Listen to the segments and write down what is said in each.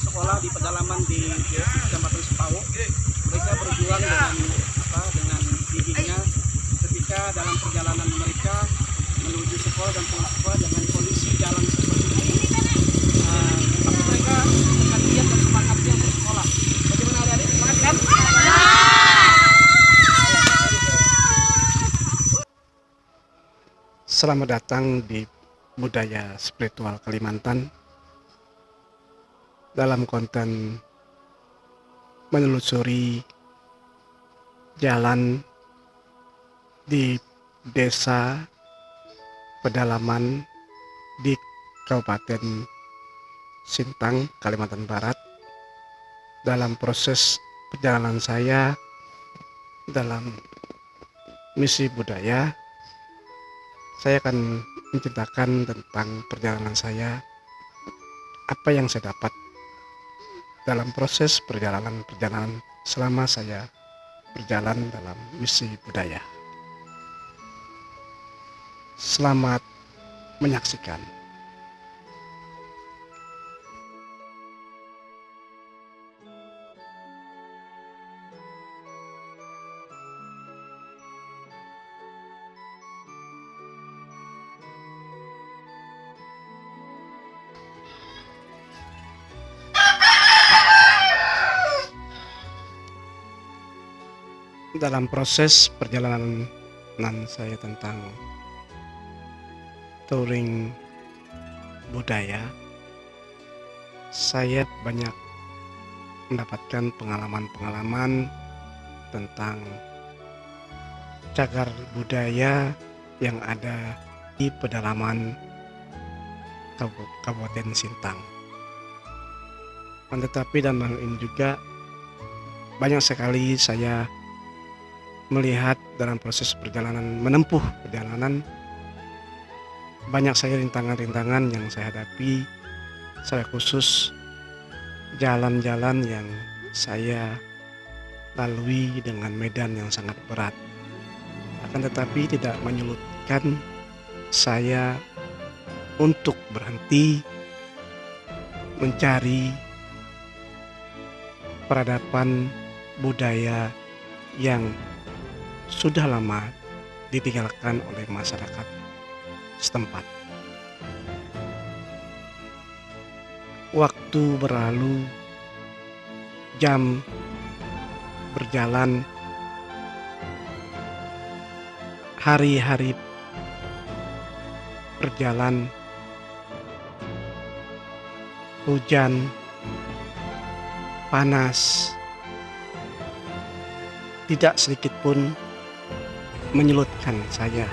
sekolah di pedalaman di Kecamatan Sepawo. Mereka berjuang dengan giginya ketika dalam perjalanan mereka menuju sekolah dan pulang sekolah dengan kondisi jalan seperti ini. Tapi mereka dengan giat dan semangatnya untuk sekolah. Bagaimana adik-adik? Semangat kan? Selamat datang di Budaya Spiritual Kalimantan dalam konten menelusuri jalan di desa pedalaman di Kabupaten Sintang, Kalimantan Barat. Dalam proses perjalanan saya dalam misi budaya, saya akan menceritakan tentang perjalanan saya, apa yang saya dapat dalam proses perjalanan selama saya berjalan dalam misi budaya. Selamat menyaksikan. Dalam proses perjalanan saya tentang touring budaya, saya banyak mendapatkan pengalaman-pengalaman tentang cagar budaya yang ada di pedalaman Kabupaten Sintang. Tetapi dalam hal ini juga banyak sekali saya melihat dalam proses perjalanan, menempuh perjalanan, banyak saya rintangan-rintangan yang saya hadapi, saya khusus jalan-jalan yang saya lalui dengan medan yang sangat berat. Akan tetapi tidak menyurutkan saya untuk berhenti mencari peradaban budaya yang sudah lama ditinggalkan oleh masyarakat setempat. Waktu berlalu, jam berjalan, hari-hari berjalan, hujan, panas, tidak sedikit pun menyulitkan saya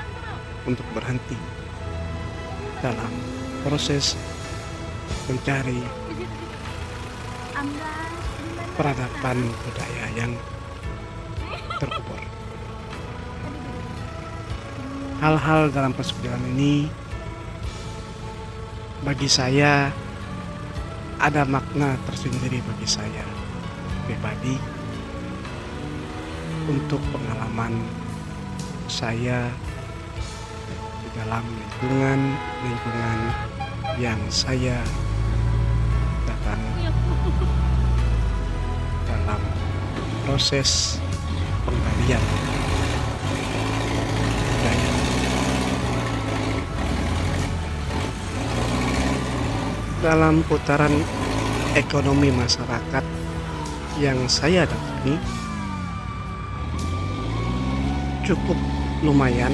untuk berhenti dalam proses mencari peradaban budaya yang terkubur. Hal-hal dalam proses perjalanan ini bagi saya ada makna tersendiri bagi saya pribadi untuk pengalaman saya di dalam lingkungan yang saya datangi dalam proses penggalian budaya. Dalam putaran ekonomi masyarakat yang saya datangi, cukup lumayan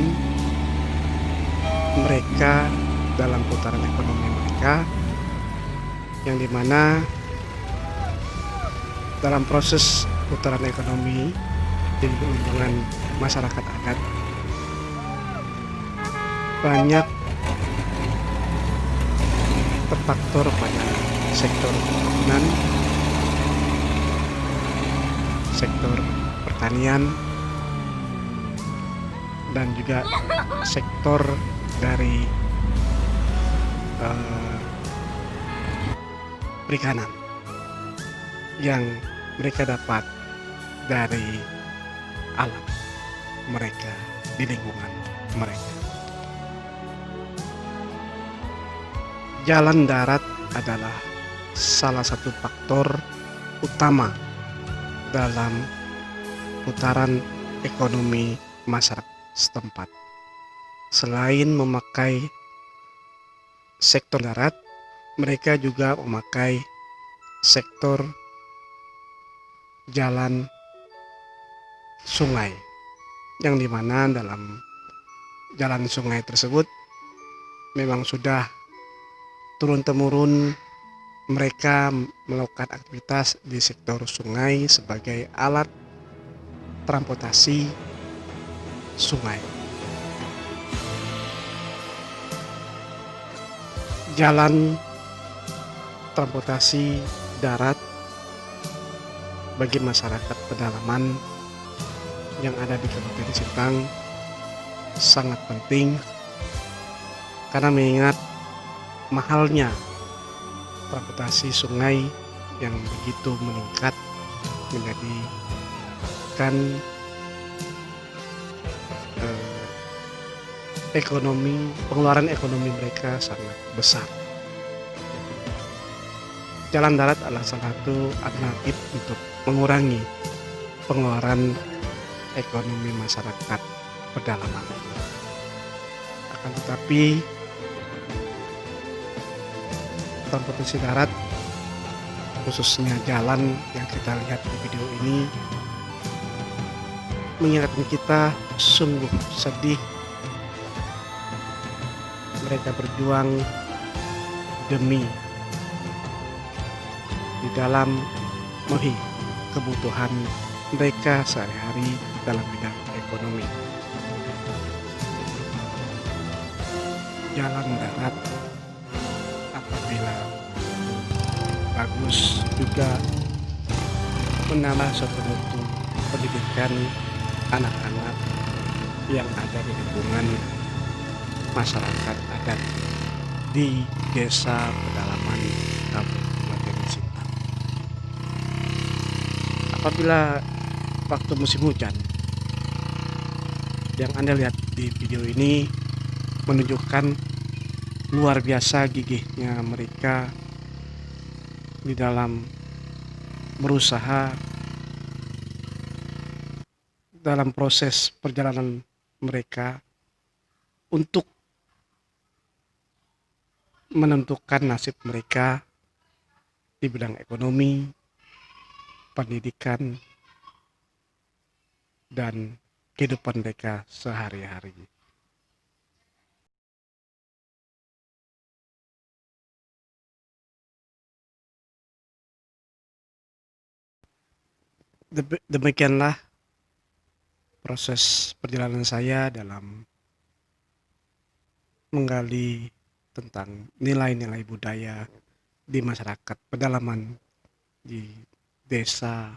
mereka dalam putaran ekonomi mereka, yang dimana dalam proses putaran ekonomi di lingkungan masyarakat adat banyak terfaktor pada sektor perkebunan, sektor pertanian, dan juga sektor dari perikanan yang mereka dapat dari alam mereka di lingkungan mereka. Jalan darat adalah salah satu faktor utama dalam putaran ekonomi masyarakat setempat. Selain memakai sektor darat, mereka juga memakai sektor jalan sungai, yang dimana dalam jalan sungai tersebut memang sudah turun-temurun mereka melakukan aktivitas di sektor sungai sebagai alat transportasi sungai. Jalan transportasi darat bagi masyarakat pedalaman yang ada di Kabupaten Sintang sangat penting karena mengingat mahalnya transportasi sungai yang begitu meningkat menjadikan pengeluaran ekonomi mereka sangat besar. Jalan darat adalah salah satu alternatif untuk mengurangi pengeluaran ekonomi masyarakat pedalaman. Akan tetapi transportasi darat, khususnya jalan yang kita lihat di video ini, mengingatkan kita sungguh sedih. Mereka berjuang demi di dalam memenuhi kebutuhan mereka sehari-hari dalam bidang ekonomi. Jalan darat apabila bagus juga menambah suatu mutu pendidikan anak-anak yang ada di lingkungan masyarakat adat di desa pedalaman Kabupaten Sintang. Apabila waktu musim hujan, yang Anda lihat di video ini menunjukkan luar biasa gigihnya mereka di dalam berusaha dalam proses perjalanan mereka untuk menentukan nasib mereka di bidang ekonomi, pendidikan, dan kehidupan mereka sehari-hari. Demikianlah proses perjalanan saya dalam menggali tentang nilai-nilai budaya di masyarakat pedalaman di desa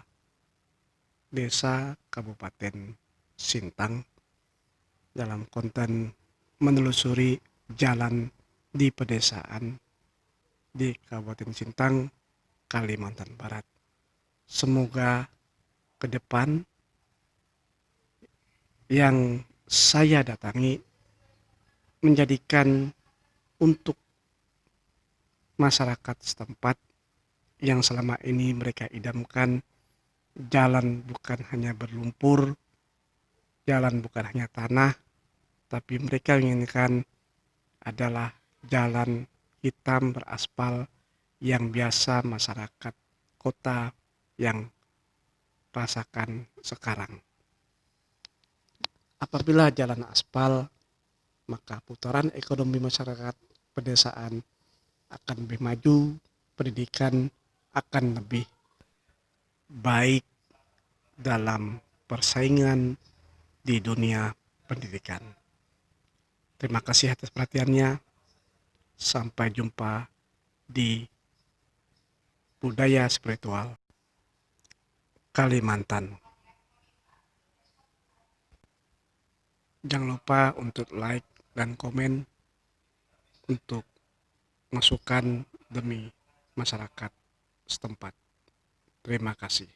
Kabupaten Sintang dalam konten menelusuri jalan di pedesaan di Kabupaten Sintang, Kalimantan Barat. Semoga ke depan yang saya datangi menjadikan untuk masyarakat setempat yang selama ini mereka idamkan jalan bukan hanya berlumpur, jalan bukan hanya tanah, tapi mereka inginkan adalah jalan hitam beraspal yang biasa masyarakat kota yang rasakan sekarang. Apabila jalan aspal, maka putaran ekonomi masyarakat pedesaan akan lebih maju, pendidikan akan lebih baik dalam persaingan di dunia pendidikan. Terima kasih atas perhatiannya. Sampai jumpa di budaya spiritual Kalimantan. Jangan lupa untuk like dan komen untuk masukan demi masyarakat setempat. Terima kasih.